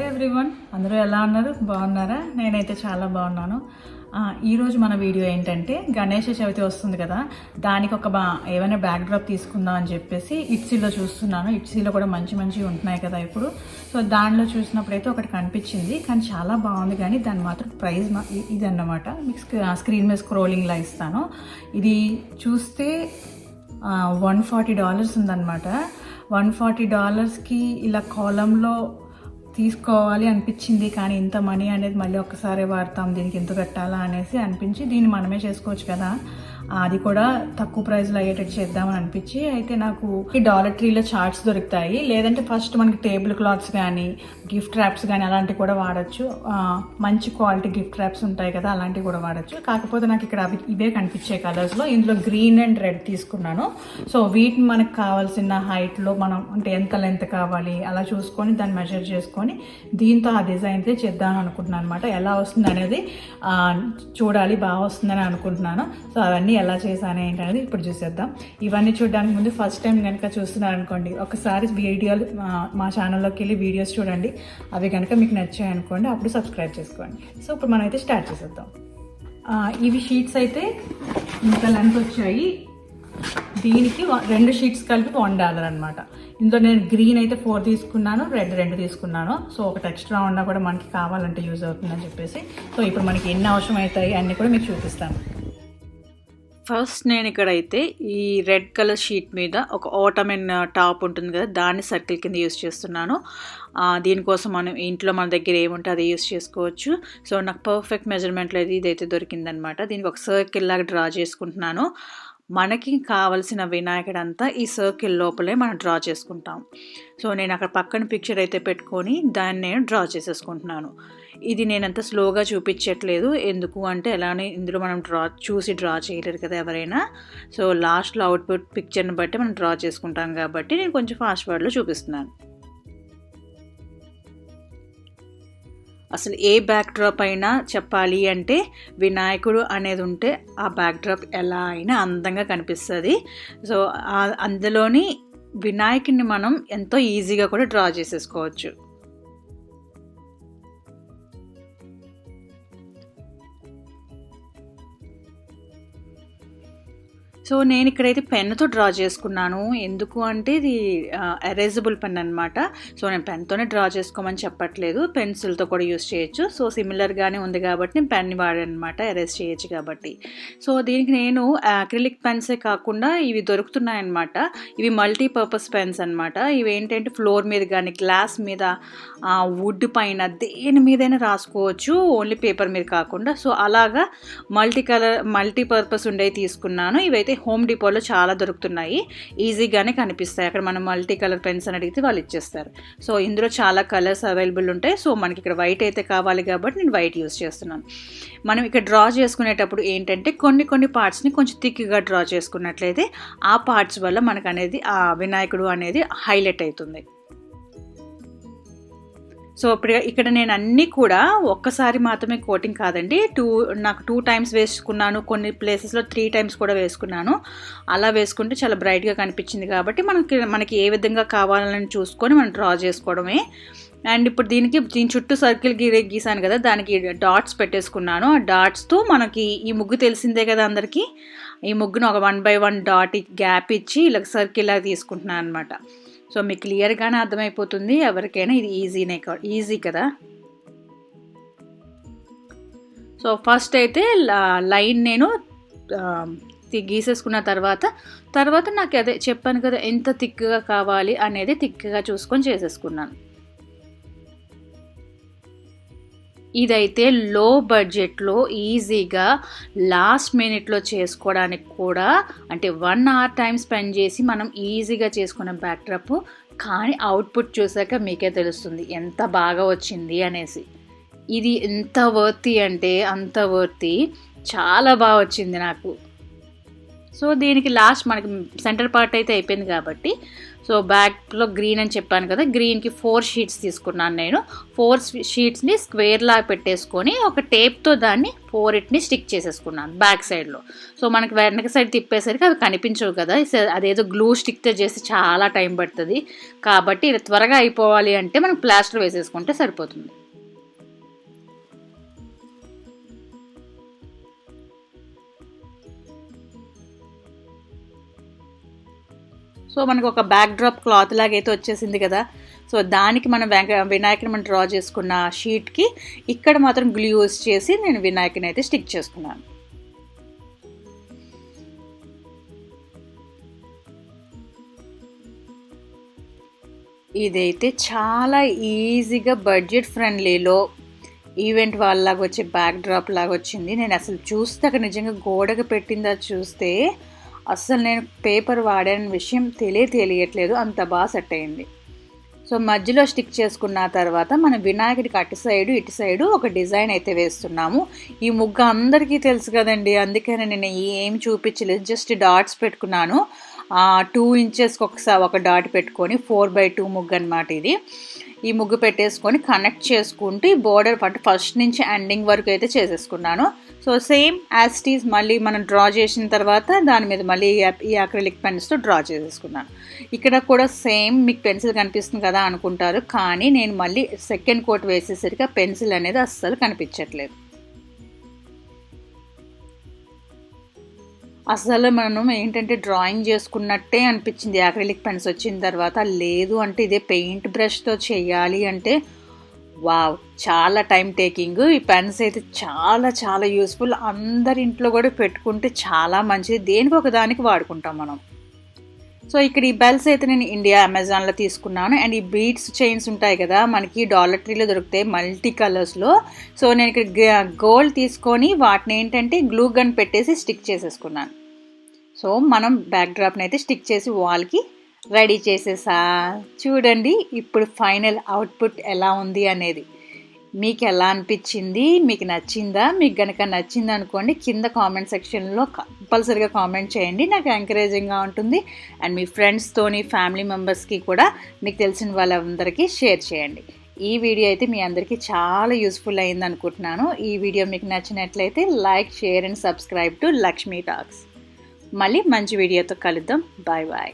Hello everyone, అందరూ ఎలా ఉన్నారు? బాగున్నారా? నేనైతే చాలా బాగున్నాను. ఈరోజు మన వీడియో ఏంటంటే గణేష చవితి వస్తుంది కదా, దానికి ఒక ఏమైనా బ్యాక్డ్రాప్ తీసుకుందాం అని చెప్పేసి ఇట్సీలో చూస్తున్నాను. ఇట్సీలో కూడా మంచి మంచివి ఉంటున్నాయి కదా ఇప్పుడు. సో దానిలో చూసినప్పుడు అయితే ఒకటి కనిపించింది, కానీ చాలా బాగుంది. కానీ దాని మాత్రం ప్రైస్ ఇది అన్నమాట. మీకు స్క్రీన్ మీద స్క్రోలింగ్లా ఇస్తాను. ఇది చూస్తే $140 ఉందన్నమాట. $140కి ఇలా కాలంలో తీసుకోవాలి అనిపించింది. కానీ ఇంత మనీ అనేది మళ్ళీ ఒక్కసారి వాడతాం, దీనికి ఎంత పెట్టాలా అనేసి అనిపించి దీన్ని మనమే చేసుకోవచ్చు కదా, అది కూడా తక్కువ ప్రైస్లో అయ్యేటట్టు చేద్దామని అనిపించి అయితే నాకు ఈ డాలర్ ట్రీలో చార్ట్స్ దొరుకుతాయి. లేదంటే ఫస్ట్ మనకి టేబుల్ క్లాత్స్ కానీ గిఫ్ట్ ర్యాప్స్ కానీ అలాంటివి కూడా వాడచ్చు. మంచి క్వాలిటీ గిఫ్ట్ ర్యాప్స్ ఉంటాయి కదా, అలాంటివి కూడా వాడచ్చు. కాకపోతే నాకు ఇక్కడ ఇవే కనిపించే కలర్స్లో ఇందులో గ్రీన్ అండ్ రెడ్ తీసుకున్నాను. సో వీటిని మనకు కావాల్సిన హైట్లో మనం అంటే ఎంత లెంత్ కావాలి అలా చూసుకొని దాన్ని మెజర్ చేసుకొని దీంతో ఆ డిజైన్ అయితే చేద్దామని అనుకుంటున్నాను అనమాట. ఎలా వస్తుంది అనేది చూడాలి, బాగా వస్తుందని అనుకుంటున్నాను. సో అవన్నీ ఎలా చేశాను ఏంటనేది ఇప్పుడు చూసేద్దాం. ఇవన్నీ చూడడానికి ముందు ఫస్ట్ టైం కనుక చూస్తున్నారనుకోండి, ఒకసారి వీడియోలు మా ఛానల్లోకి వెళ్ళి వీడియోస్ చూడండి. అవి కనుక మీకు నచ్చాయి అనుకోండి, అప్పుడు సబ్స్క్రైబ్ చేసుకోండి. సో ఇప్పుడు మనం అయితే స్టార్ట్ చేసేద్దాం. ఇవి షీట్స్ అయితే ఇంత లెంత్ వచ్చాయి. దీనికి 2 షీట్స్ కలిపి $1 అనమాట. ఇందులో నేను గ్రీన్ అయితే 4 తీసుకున్నాను, రెడ్ 2 తీసుకున్నాను. సో ఒకటి ఎక్స్ట్రా ఉన్నా కూడా మనకి కావాలంటే యూజ్ అవుతుందని చెప్పేసి. సో ఇప్పుడు మనకి ఎన్ని అవసరం అవుతాయి అన్నీ కూడా మీకు చూపిస్తాను. ఫస్ట్ నేను ఇక్కడైతే ఈ రెడ్ కలర్ షీట్ మీద ఒక ఆటోమెన్ టాప్ ఉంటుంది కదా, దాన్ని సర్కిల్ కింద యూజ్ చేస్తున్నాను. దీనికోసం మనం ఇంట్లో మన దగ్గర ఏముంటే అది యూజ్ చేసుకోవచ్చు. సో నాకు పర్ఫెక్ట్ మెజర్మెంట్లో ఇదైతే దొరికిందనమాట. దీనికి ఒక సర్కిల్ లాగా డ్రా చేసుకుంటున్నాను. మనకి కావలసిన వినాయకుడంతా ఈ సర్కిల్ లోపలే మనం డ్రా చేసుకుంటాం. సో నేను అక్కడ పక్కన పిక్చర్ అయితే పెట్టుకొని దాన్ని నేను డ్రా చేసేసుకుంటున్నాను. ఇది నేనంత స్లోగా చూపించట్లేదు, ఎందుకు అంటే ఎలానే ఇందులో మనం చూసి డ్రా చేయలేరు కదా ఎవరైనా. సో లాస్ట్లో అవుట్పుట్ పిక్చర్ని బట్టి మనం డ్రా చేసుకుంటాం కాబట్టి నేను కొంచెం ఫాస్ట్ వర్డ్లో చూపిస్తున్నాను. అసలు ఏ బ్యాక్డ్రాప్ అయినా చెప్పాలి అంటే వినాయకుడు అనేది ఉంటే ఆ బ్యాక్డ్రాప్ ఎలా అయినా అందంగా కనిపిస్తుంది. సో అందులోని వినాయకుడిని మనం ఎంతో ఈజీగా కూడా డ్రా చేసేసుకోవచ్చు. సో నేను ఇక్కడైతే పెన్నుతో డ్రా చేసుకున్నాను. ఎందుకు అంటే ఇది ఎరేజబుల్ పెన్ అనమాట. సో నేను పెన్తోనే డ్రా చేసుకోమని చెప్పట్లేదు, పెన్సిల్తో కూడా యూస్ చేయొచ్చు. సో సిమిలర్గానే ఉంది కాబట్టి నేను పెన్ని వాడాను అనమాట, ఎరేజ్ చేయొచ్చు కాబట్టి. సో దీనికి నేను అక్రిలిక్ పెన్సే కాకుండా ఇవి దొరుకుతున్నాయన్నమాట. ఇవి మల్టీపర్పస్ పెన్స్ అనమాట. ఇవి ఏంటంటే ఫ్లోర్ మీద కానీ గ్లాస్ మీద వుడ్ పైన దేని మీదైనా రాసుకోవచ్చు, ఓన్లీ పేపర్ మీద కాకుండా. సో అలాగా మల్టీపర్పస్ ఉండేవి తీసుకున్నాను. ఇవైతే హోమ్ డిపోలో చాలా దొరుకుతున్నాయి, ఈజీగానే కనిపిస్తాయి. అక్కడ మనం మల్టీ కలర్ పెన్స్ అని అడిగితే వాళ్ళు ఇచ్చేస్తారు. సో ఇందులో చాలా కలర్స్ అవైలబుల్ ఉంటాయి. సో మనకి ఇక్కడ వైట్ అయితే కావాలి కాబట్టి నేను వైట్ యూజ్ చేస్తున్నాను. మనం ఇక్కడ డ్రా చేసుకునేటప్పుడు ఏంటంటే కొన్ని పార్ట్స్ని కొంచెం థిక్గా డ్రా చేసుకున్నట్లయితే ఆ పార్ట్స్ వల్ల మనకు అనేది ఆ వినాయకుడు అనేది హైలైట్ అవుతుంది. సో ఇప్పుడు ఇక్కడ నేను అన్నీ కూడా ఒక్కసారి మాత్రమే కోటింగ్ కాదండి, నాకు 2 టైమ్స్ వేసుకున్నాను, కొన్ని ప్లేసెస్లో 3 టైమ్స్ కూడా వేసుకున్నాను. అలా వేసుకుంటే చాలా బ్రైట్గా కనిపించింది కాబట్టి మనకి ఏ విధంగా కావాలని చూసుకొని మనం డ్రా చేసుకోవడమే. అండ్ ఇప్పుడు దీని చుట్టూ సర్కిల్ గీసాను కదా, దానికి డాట్స్ పెట్టేసుకున్నాను. ఆ డాట్స్తో మనకి ఈ ముగ్గు తెలిసిందే కదా అందరికీ, ఈ ముగ్గును ఒక 1 by 1 డాట్ గ్యాప్ ఇచ్చి ఇలా సర్కిల్ లాగా తీసుకుంటున్నాను అనమాట. సో మీకు క్లియర్గానే అర్థమైపోతుంది ఎవరికైనా, ఇది ఈజీ కదా. సో ఫస్ట్ అయితే లైన్ నేను గీసేసుకున్న తర్వాత నాకు అదే చెప్పాను కదా ఎంత థిక్గా కావాలి అనేది థిక్గా చూసుకొని చేసేసుకున్నాను. ఇదైతే లో బడ్జెట్లో ఈజీగా లాస్ట్ మినిట్లో చేసుకోవడానికి కూడా, అంటే 1 hour టైం స్పెండ్ చేసి మనం ఈజీగా చేసుకున్న బ్యాక్డ్రాప్. కానీ అవుట్పుట్ చూసాక మీకే తెలుస్తుంది ఎంత బాగా వచ్చింది అనేసి. ఇది ఎంత వర్తి అంటే అంత వర్తి, చాలా బాగా వచ్చింది నాకు. సో దీనికి లాస్ట్ మనకి సెంటర్ పార్ట్ అయితే అయిపోయింది కాబట్టి సో బ్యాక్లో గ్రీన్ అని చెప్పాను కదా, గ్రీన్కి 4 షీట్స్ తీసుకున్నాను నేను. 4 షీట్స్ని స్క్వేర్లా పెట్టేసుకొని ఒక టేప్తో దాన్ని 4 స్టిక్ చేసేసుకున్నాను బ్యాక్ సైడ్లో. సో మనకి వెనక సైడ్ తిప్పేసరికి అవి కనిపించవు కదా, అదేదో గ్లూ స్టిక్తో చేస్తే చాలా టైం పడుతుంది. కాబట్టి ఇది త్వరగా అయిపోవాలి అంటే మనం ప్లాస్టర్ వేసేసుకుంటే సరిపోతుంది. సో మనకు ఒక బ్యాక్ డ్రాప్ క్లాత్ లాగైతే వచ్చేసింది కదా. సో దానికి మనం వినాయకుని మనం డ్రా చేసుకున్న షీట్కి ఇక్కడ మాత్రం గ్లూ యూస్ చేసి నేను వినాయకుని అయితే స్టిక్ చేసుకున్నాను. ఇదైతే చాలా ఈజీగా బడ్జెట్ ఫ్రెండ్లీలో ఈవెంట్ వాళ్ళలాగా వచ్చే బ్యాక్ డ్రాప్ లాగా వచ్చింది. నేను అసలు చూస్తే అక్కడ నిజంగా గోడకు పెట్టిందా చూస్తే అస్సలు నేను పేపర్ వాడాన విషయం తెలియట్లేదు, అంత బాగా సెట్ అయింది. సో మధ్యలో స్టిక్ చేసుకున్న తర్వాత మనం వినాయకుడికి అటు సైడు ఒక డిజైన్ అయితే వేస్తున్నాము. ఈ ముగ్గు అందరికీ తెలుసు కదండి, అందుకని నేను ఏం చూపించలేదు, జస్ట్ డాట్స్ పెట్టుకున్నాను. 2 ఇంచెస్కి ఒక డాట్ పెట్టుకొని 4x2 ముగ్గు అనమాట ఇది. ఈ ముగ్గు పెట్టేసుకొని కనెక్ట్ చేసుకుంటూ ఈ బోర్డర్ ఫస్ట్ నుంచి ఎండింగ్ వరకు అయితే చేసేసుకున్నాను. So same as it is మళ్ళీ మనం డ్రా చేసిన తర్వాత దాని మీద మళ్ళీ ఈ అక్రిలిక్ పెన్స్తో డ్రా చేసేసుకున్నాను. ఇక్కడ కూడా సేమ్ మీకు పెన్సిల్ కనిపిస్తుంది కదా అనుకుంటారు, కానీ నేను మళ్ళీ సెకండ్ కోట్ వేసేసరికి ఆ పెన్సిల్ అనేది అస్సలు కనిపించట్లేదు. అసలు మనం ఏంటంటే డ్రాయింగ్ చేసుకున్నట్టే అనిపించింది అక్రిలిక్ పెన్స్ వచ్చిన తర్వాత. లేదు అంటే ఇదే పెయింట్ బ్రష్తో చేయాలి అంటే వావ్, చాలా టైం టేకింగ్. ఈ పెన్స్ అయితే చాలా యూస్ఫుల్, అందరి ఇంట్లో కూడా పెట్టుకుంటే చాలా మంచిది, దేనికి ఒక దానికి వాడుకుంటాం మనం. సో ఇక్కడ ఈ బెల్స్ అయితే నేను అమెజాన్లో తీసుకున్నాను. అండ్ ఈ బీడ్స్ చైన్స్ ఉంటాయి కదా మనకి డాలర్ ట్రీలో దొరుకుతాయి మల్టీ కలర్స్లో. సో నేను ఇక్కడ గోల్డ్ తీసుకొని వాటిని ఏంటంటే గ్లూ గన్ పెట్టేసి స్టిక్ చేసేసుకున్నాను. సో మనం బ్యాక్ డ్రాప్ని అయితే స్టిక్ చేసి వాల్కి రెడీ చేసేసా. చూడండి ఇప్పుడు ఫైనల్ అవుట్పుట్ ఎలా ఉంది అనేది. మీకు ఎలా అనిపించింది, మీకు నచ్చిందా? మీకు కనుక నచ్చింది అనుకోండి కింద కామెంట్ సెక్షన్లో కంపల్సరీగా కామెంట్ చేయండి, నాకు ఎంకరేజింగ్గా ఉంటుంది. అండ్ మీ ఫ్రెండ్స్తోని ఫ్యామిలీ మెంబర్స్కి కూడా మీకు తెలిసిన వాళ్ళందరికీ షేర్ చేయండి. ఈ వీడియో అయితే మీ అందరికీ చాలా యూస్ఫుల్ అయింది అనుకుంటున్నాను. ఈ వీడియో మీకు నచ్చినట్లయితే like, share and subscribe to Lakshmi talks. మళ్ళీ మంచి వీడియోతో కలుద్దాం. Bye bye.